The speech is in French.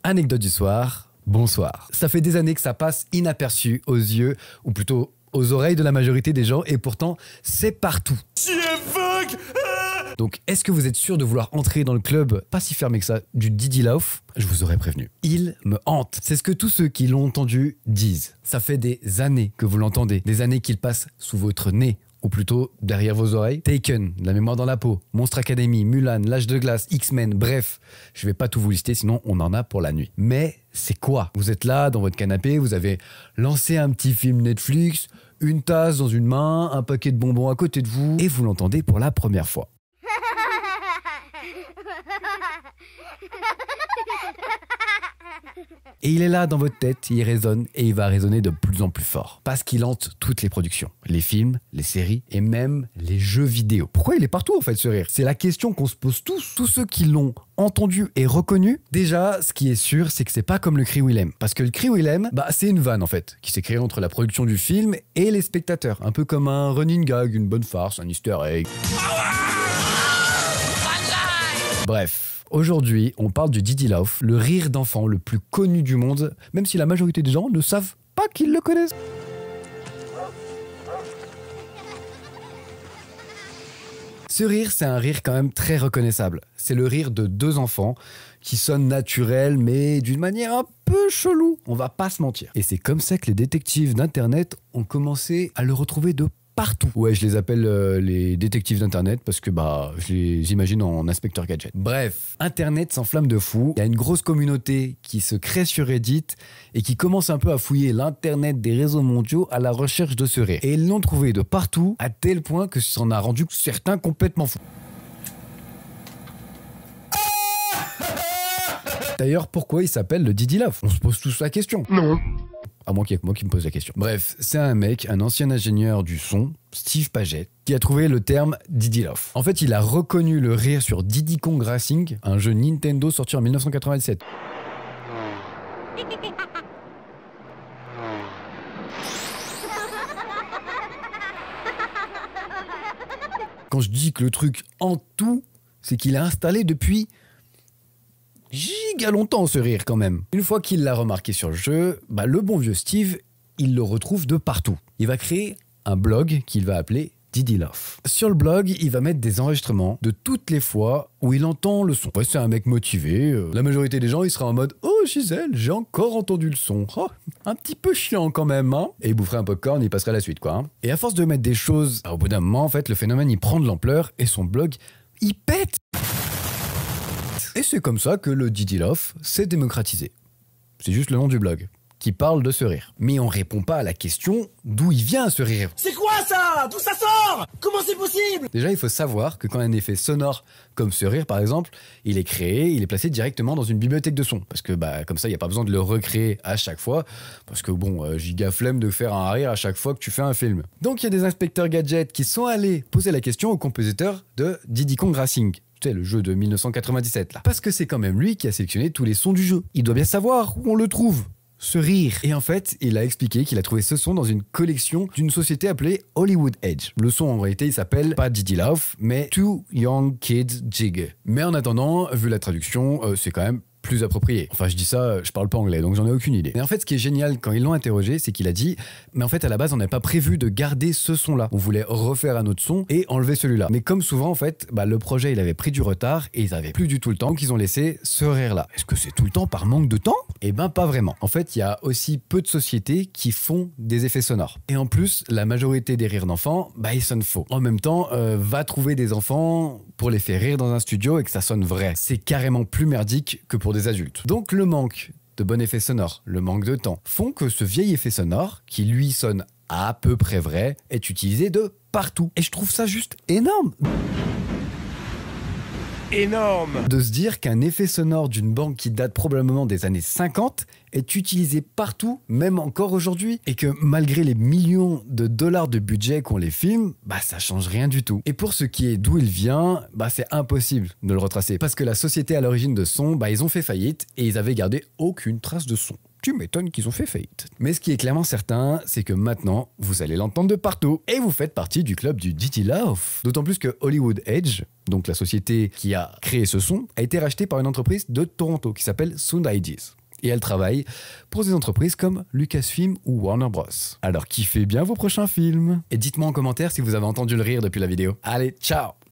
Anecdote du soir, bonsoir. Ça fait des années que ça passe inaperçu aux yeux, ou plutôt aux oreilles de la majorité des gens, et pourtant, c'est partout. Donc, est-ce que vous êtes sûr de vouloir entrer dans le club, pas si fermé que ça, du Didi Love? Je vous aurais prévenu. Il me hante. C'est ce que tous ceux qui l'ont entendu disent. Ça fait des années que vous l'entendez, des années qu'il passe sous votre nez, ou plutôt derrière vos oreilles. Taken, La mémoire dans la peau, Monstre Academy, Mulan, L'âge de glace, X-Men, bref, je vais pas tout vous lister, sinon on en a pour la nuit. Mais c'est quoi? Vous êtes là, dans votre canapé, vous avez lancé un petit film Netflix, une tasse dans une main, un paquet de bonbons à côté de vous, et vous l'entendez pour la première fois. Et il est là dans votre tête, il résonne et il va résonner de plus en plus fort. Parce qu'il hante toutes les productions, les films, les séries et même les jeux vidéo. Pourquoi il est partout en fait ce rire? C'est la question qu'on se pose tous ceux qui l'ont entendu et reconnu. Déjà, ce qui est sûr, c'est que c'est pas comme le cri Willem. Parce que le cri Willem, c'est une vanne en fait, qui s'est créée entre la production du film et les spectateurs. Un peu comme un running gag, une bonne farce, un easter egg. Bref. Aujourd'hui, on parle du Didi Love, le rire d'enfant le plus connu du monde, même si la majorité des gens ne savent pas qu'ils le connaissent. Ce rire, c'est un rire quand même très reconnaissable. C'est le rire de deux enfants qui sonne naturel, mais d'une manière un peu chelou, on va pas se mentir. Et c'est comme ça que les détectives d'internet ont commencé à le retrouver de partout. Ouais, je les appelle les détectives d'internet parce que je les imagine en inspecteur gadget. Bref, internet s'enflamme de fou. Il y a une grosse communauté qui se crée sur Reddit et qui commence un peu à fouiller l'internet des réseaux mondiaux à la recherche de ce rire. Et ils l'ont trouvé de partout à tel point que ça en a rendu certains complètement fous. D'ailleurs, pourquoi il s'appelle le Didi Love? On se pose tous la question. Non. À moins qu'il y ait que moi qui me pose la question. Bref, c'est un mec, un ancien ingénieur du son, Steve Paget, qui a trouvé le terme Didi Love. En fait, il a reconnu le rire sur Diddy Kong Racing, un jeu Nintendo sorti en 1997. Quand je dis que le truc en tout, c'est qu'il a installé depuis giga longtemps ce rire quand même. Une fois qu'il l'a remarqué sur le jeu, le bon vieux Steve, il le retrouve de partout. Il va créer un blog qu'il va appeler Didi Love. Sur le blog, il va mettre des enregistrements de toutes les fois où il entend le son. Ouais, c'est un mec motivé. La majorité des gens, il sera en mode « Oh Gisèle, j'ai encore entendu le son. Oh, un petit peu chiant quand même, hein ?» Et il boufferait un popcorn, il passerait à la suite, quoi. Hein. Et à force de mettre des choses, au bout d'un moment, en fait, le phénomène, il prend de l'ampleur et son blog, il pète. Et c'est comme ça que le Didi Love s'est démocratisé. C'est juste le nom du blog qui parle de ce rire. Mais on répond pas à la question d'où il vient ce rire. C'est quoi ça? D'où ça sort? Comment c'est possible? Déjà, il faut savoir que quand un effet sonore comme ce rire par exemple, il est créé, il est placé directement dans une bibliothèque de son. Parce que comme ça, il n'y a pas besoin de le recréer à chaque fois. Parce que giga flemme de faire un rire à chaque fois que tu fais un film. Donc il y a des inspecteurs gadgets qui sont allés poser la question au compositeur de Diddy Kong Racing. Le jeu de 1997 là. Parce que c'est quand même lui qui a sélectionné tous les sons du jeu. Il doit bien savoir où on le trouve, ce rire. Et en fait, il a expliqué qu'il a trouvé ce son dans une collection d'une société appelée Hollywood Edge. Le son en réalité, il s'appelle pas Didi Love, mais Two Young Kids Jig. Mais en attendant, vu la traduction, c'est quand même plus approprié. Enfin, je dis ça, je parle pas anglais, donc j'en ai aucune idée. Mais en fait, ce qui est génial quand ils l'ont interrogé, c'est qu'il a dit « Mais en fait, à la base, on n'avait pas prévu de garder ce son-là. On voulait refaire un autre son et enlever celui-là. Mais comme souvent, en fait, le projet, il avait pris du retard et ils avaient plus du tout le temps, donc ils ont laissé ce rire-là. Est-ce que c'est tout le temps par manque de temps? Eh ben, pas vraiment. En fait, il y a aussi peu de sociétés qui font des effets sonores. Et en plus, la majorité des rires d'enfants, ils sonnent faux. En même temps, va trouver des enfants pour les faire rire dans un studio et que ça sonne vrai. C'est carrément plus merdique que pour des adultes. Donc le manque de bon effet sonore, le manque de temps, font que ce vieil effet sonore, qui lui sonne à peu près vrai, est utilisé de partout. Et je trouve ça juste énorme. Énorme de se dire qu'un effet sonore d'une banque qui date probablement des années 50 est utilisé partout, même encore aujourd'hui, et que malgré les millions de dollars de budget qu'ont les films, ça change rien du tout. Et pour ce qui est d'où il vient, c'est impossible de le retracer, parce que la société à l'origine de son, ils ont fait faillite et ils avaient gardé aucune trace de son. tu m'étonnes qu'ils ont fait faillite. Mais ce qui est clairement certain, c'est que maintenant, vous allez l'entendre de partout. Et vous faites partie du club du DT Love. D'autant plus que Hollywood Edge, donc la société qui a créé ce son, a été rachetée par une entreprise de Toronto qui s'appelle Sound Ideas. Et elle travaille pour des entreprises comme Lucasfilm ou Warner Bros. Alors kiffez bien vos prochains films. Et dites-moi en commentaire si vous avez entendu le rire depuis la vidéo. Allez, ciao!